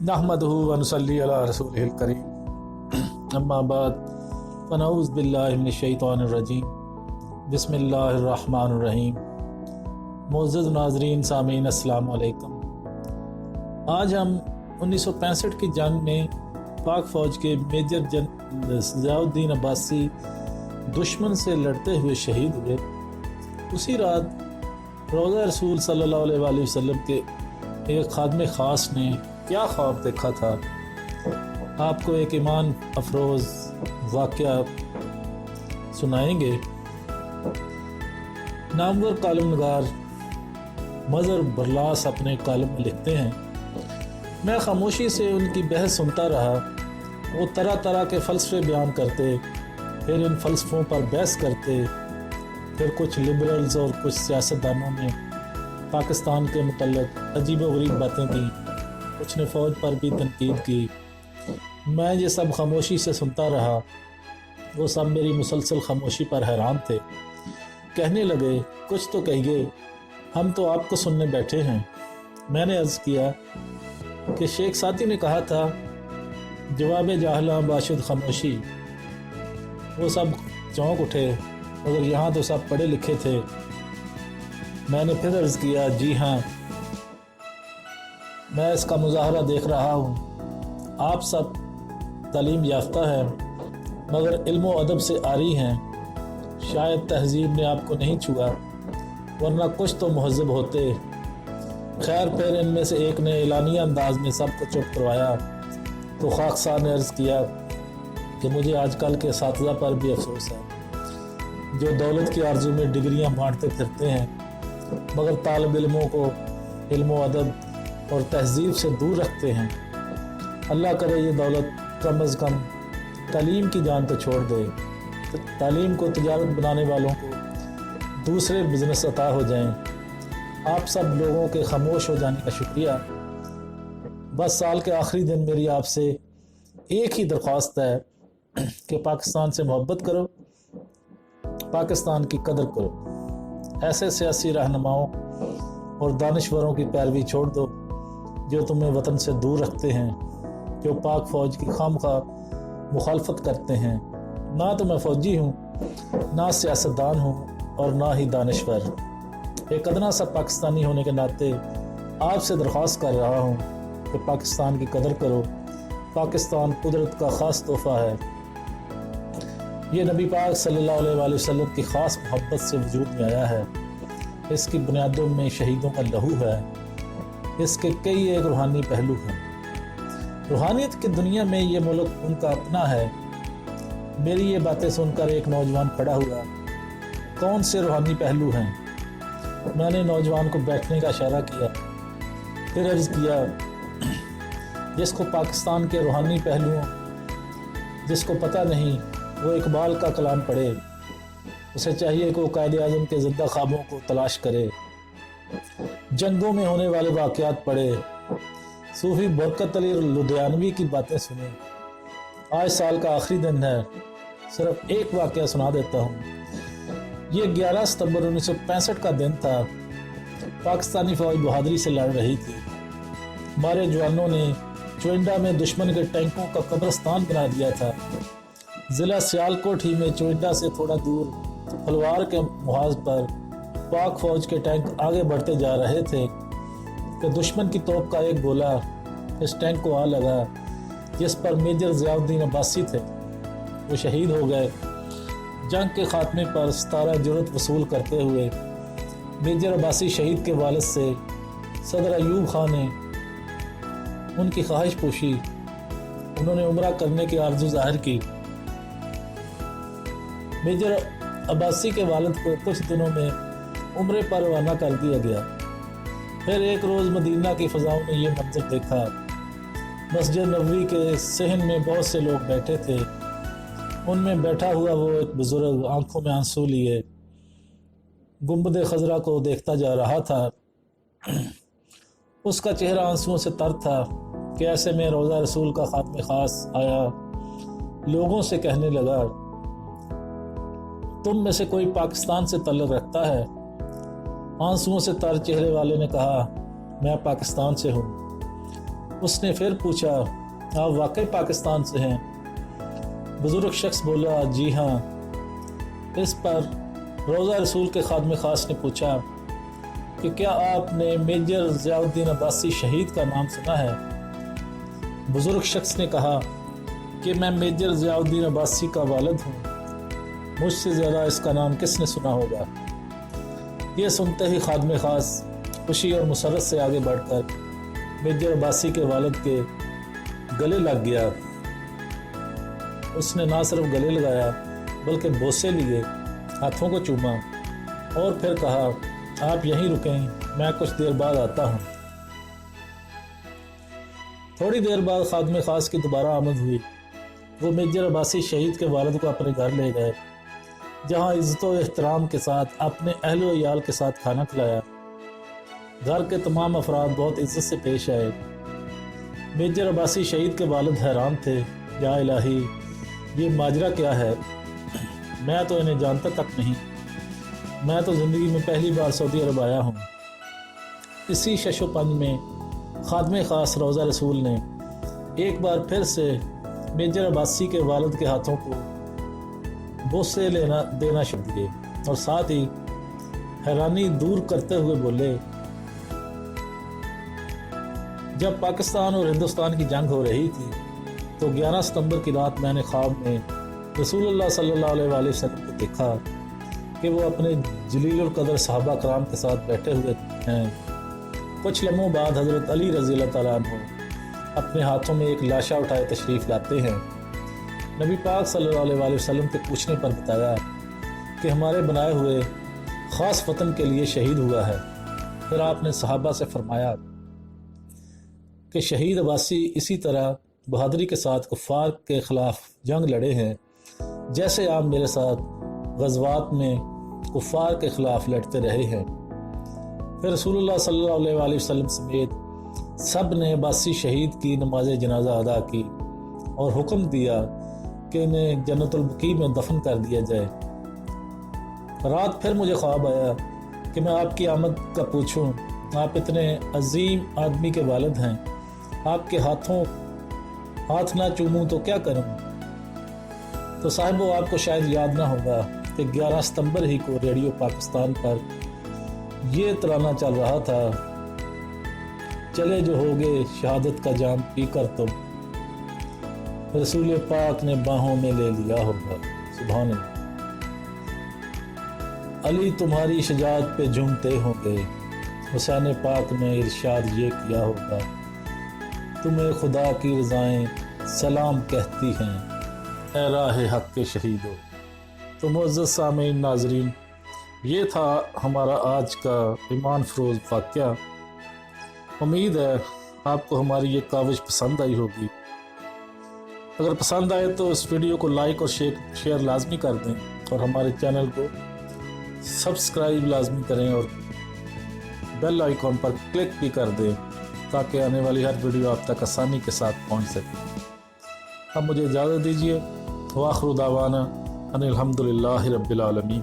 नहमदुहु व नुसल्ली अला रसूलिहिल करीम अम्मा बाद फनऊज़ बिल्लाहि मिनश शैतानिर रजीम बिस्मिल्लाहिर रहमानिर रहीम। मुअज़्ज़ज़ नाज़रीन सामीन अस्सलामु अलैकुम। आज हम 1965 की जंग में पाक फ़ौज के मेजर ज़ियाउद्दीन अब्बासी दुश्मन से लड़ते हुए शहीद हुए। उसी रात रोज़ा रसूल सल्लल्लाहु अलैहि वसल्लम के एक खादमे ख़ास ने क्या ख्वाब देखा था, आपको एक ईमान अफरोज़ वाक़या सुनाएंगे। नामवर कॉलम नगार मज़हर बरलास अपने कॉलम में लिखते हैं, मैं खामोशी से उनकी बहस सुनता रहा। वो तरह तरह के फ़लसफ़े बयान करते, फिर इन फ़लसफ़ों पर बहस करते। फिर कुछ लिबरल्स और कुछ सियासतदानों ने पाकिस्तान के मुतल्लिक़ अजीब-ओ-गरीब बातें की, कुछ ने फ़ौज पर भी तनकीद की। मैं ये सब खामोशी से सुनता रहा। वो सब मेरी मुसलसल खामोशी पर हैरान थे। कहने लगे, कुछ तो कहिए, हम तो आपको सुनने बैठे हैं। मैंने अर्ज़ किया कि शेख साथी ने कहा था, जवाब जाहला बाशुद खामोशी। वो सब चौंक उठे, मगर यहाँ तो सब पढ़े लिखे थे। मैंने फिर अर्ज़ किया, जी हाँ, मैं इसका मुज़ाहरा देख रहा हूँ। आप सब तालीम याफ्ता हैं, मगर इल्म व अदब से आरी हैं। शायद तहज़ीब ने आपको नहीं छुआ, वरना कुछ तो मुहज़्ज़ब होते। खैर, फिर इनमें से एक ने एलानिया अंदाज में सबको चुप करवाया तो खाकसार ने अर्ज़ किया कि मुझे आजकल के असातिज़ा पर भी अफसोस है, जो दौलत की आरज़ू में डिग्रियाँ बाँटते फिरते हैं, मगर तालिब इल्मों को इल्म व अदब और तहज़ीब से दूर रखते हैं। अल्लाह करे ये दौलत कम अज़ कम तालीम की जान तो छोड़ दे, तो तालीम को तिजारत बनाने वालों को दूसरे बिज़नेस अता हो जाएं। आप सब लोगों के खामोश हो जाने का शुक्रिया। बस साल के आखिरी दिन मेरी आपसे एक ही दरख्वास्त है कि पाकिस्तान से मोहब्बत करो, पाकिस्तान की कदर करो। ऐसे सियासी रहनुमाओं और दानिश्वरों की पैरवी छोड़ दो जो तुम्हें वतन से दूर रखते हैं, जो पाक फ़ौज की खामखा मुखालफत करते हैं। ना तो मैं फ़ौजी हूँ, ना सियासतदान हूँ, और ना ही दानिश्वर। एक अदना सा पाकिस्तानी होने के नाते आपसे दरख्वास्त कर रहा हूँ कि पाकिस्तान की कदर करो। पाकिस्तान कुदरत का ख़ास तोहफ़ा है। ये नबी पाक सल्लल्लाहु अलैहि वसल्लम की ख़ास मोहब्बत से वजूद में आया है। इसकी बुनियादों में शहीदों का लहू है। इसके कई एक रूहानी पहलू हैं। रूहानियत की दुनिया में ये मुल्क उनका अपना है। मेरी ये बातें सुनकर एक नौजवान खड़ा हुआ। कौन से रूहानी पहलू हैं? मैंने नौजवान को बैठने का इशारा किया, फिर अर्ज़ किया, जिसको पाकिस्तान के रूहानी पहलुओं जिसको पता नहीं, वो इकबाल का कलाम पढ़े। उसे चाहिए कि वो कायदे आज़म के ज़िंदा ख्वाबों को तलाश करे, जंगों में होने वाले वाक़यात पढ़े, सूफ़ी बरकत अली लुधियानवी की बातें सुने। आज साल का आखिरी दिन है, सिर्फ एक वाक़या सुना देता हूँ। ये 11 सितंबर 1965 का दिन था। पाकिस्तानी फ़ौज बहादुरी से लड़ रही थी। हमारे जवानों ने चोइंडा में दुश्मन के टैंकों का कब्रिस्तान बना दिया था। ज़िला सियालकोट ही में चोइंडा से थोड़ा दूर फलवार के मुहाज पर पाक फ़ौज के टैंक आगे बढ़ते जा रहे थे कि दुश्मन की तोप का एक गोला इस टैंक को आ लगा, जिस पर मेजर ज़ियाउद्दीन अब्बासी थे। वो शहीद हो गए। जंग के खात्मे पर 17 जुर्रत वसूल करते हुए मेजर अब्बासी शहीद के वालिद से सदर अयूब खान ने उनकी ख्वाहिश पूछी। उन्होंने उम्रा करने की आरज़ू ज़ाहिर की। मेजर अब्बासी के वालिद को कुछ दिनों में उम्रे पर रवाना कर दिया गया। फिर एक रोज़ मदीना की फ़ज़ाओं में ये मंजर देखा। मस्जिद नबवी के सहन में बहुत से लोग बैठे थे। उनमें बैठा हुआ वो एक बुज़ुर्ग आंखों में आंसू लिए गुंबद खज़रा को देखता जा रहा था। उसका चेहरा आंसुओं से तर था कि ऐसे में रोज़ा रसूल का खात्मे ख़ास आया। लोगों से कहने लगा, तुम में से कोई पाकिस्तान से तल्लुक़ रखता है? आंसुओं से तर चेहरे वाले ने कहा, मैं पाकिस्तान से हूँ। उसने फिर पूछा, आप वाकई पाकिस्तान से हैं? बुजुर्ग शख्स बोला, जी हाँ। इस पर रोज़ा रसूल के खादम खास ने पूछा कि क्या आपने मेजर ज़ियाउद्दीन अब्बासी शहीद का नाम सुना है? बुजुर्ग शख्स ने कहा कि मैं मेजर ज़ियाउद्दीन अब्बासी का वालिद हूँ, मुझसे ज़्यादा इसका नाम किसने सुना होगा। ये सुनते ही खादम खास खुशी और मुसरत से आगे बढ़कर मेजर अब्बासी के वालिद के गले लग गया। उसने ना सिर्फ गले लगाया बल्कि बोसे लिए, हाथों को चूमा और फिर कहा, आप यहीं रुकें, मैं कुछ देर बाद आता हूँ। थोड़ी देर बाद खादम खास की दोबारा आमद हुई। वो मेजर अब्बासी शहीद के वालिद को अपने घर ले गए, जहाँ इज़्ज़त व एहतराम के साथ अपने अहल व याल के साथ खाना खिलाया। घर के तमाम अफराद बहुत इज़्ज़त से पेश आए। मेजर अब्बासी शहीद के वालिद हैरान थे, या इलाही, ये माजरा क्या है? मैं तो इन्हें जानता तक नहीं। मैं तो ज़िंदगी में पहली बार सऊदी अरब आया हूँ। इसी शशोपंज में खादम खास रोज़ा रसूल ने एक बार फिर से मेजर अब्बासी के वालिद के हाथों को बोसे देना शुरू किए और साथ ही हैरानी दूर करते हुए बोले, जब पाकिस्तान और हिंदुस्तान की जंग हो रही थी तो 11 सितंबर की रात मैंने ख्वाब में रसूलुल्लाह सल्लल्लाहु अलैहि वसल्लम को देखा कि वो अपने जलीलुल कदर सहाबा कराम के साथ बैठे हुए हैं। कुछ लम्हों बाद हज़रत अली रज़ी अल्लाह तआला अन्हु अपने हाथों में एक लाशा उठाए तशरीफ़ लाते हैं। नबी पाक सल्लल्लाहु अलैहि वसल्लम के पूछने पर बताया कि हमारे बनाए हुए ख़ास वतन के लिए शहीद हुआ है। फिर आपने सहाबा से फरमाया कि शहीद अब्बासी इसी तरह बहादुरी के साथ कुफ़ार के ख़िलाफ़ जंग लड़े हैं, जैसे आप मेरे साथ ग़ज़वात में कुफ़ार के ख़िलाफ़ लड़ते रहे हैं। फिर रसूलुल्लाह सल्लल्लाहु अलैहि वसल्लम समेत सब ने अब्बासी शहीद की नमाज जनाजा अदा की और हुक्म दिया कि इन्हें जन्नतुल बकी में दफन कर दिया जाए। रात फिर मुझे ख्वाब आया कि मैं आपकी आमद का पूछूं, आप इतने अजीम आदमी के वालिद हैं, आपके हाथ ना चूमूं तो क्या करूं? तो साहिबो, आपको शायद याद ना होगा कि 11 सितंबर ही को रेडियो पाकिस्तान पर ये तराना चल रहा था, चले जो होगे शहादत का जाम पी कर तुम, रसूल पाक ने बाहों में ले लिया होगा। सुभान अल्लाह। अली तुम्हारी शजाअत पे झूमते होंगे, हुसैन पाक ने इरशाद ये किया होगा, तुम्हें खुदा की रज़ाएं सलाम कहती हैं, ए राह हक़ के शहीदो। तो मुअज़्ज़ज़ सामीन नाज़रीन, ये था हमारा आज का ईमान फ़रोज़ वाक़या। उम्मीद है आपको हमारी ये काविश पसंद आई होगी। अगर पसंद आए तो इस वीडियो को लाइक और शेयर लाजमी कर दें और हमारे चैनल को सब्सक्राइब लाजमी करें और बेल आइकॉन पर क्लिक भी कर दें ताकि आने वाली हर वीडियो आप तक आसानी के साथ पहुंच सके। अब मुझे इजाज़त दीजिए। व आखिर दावाना अनिल हम्दुलिल्लाहि रब्बिल आलमीन।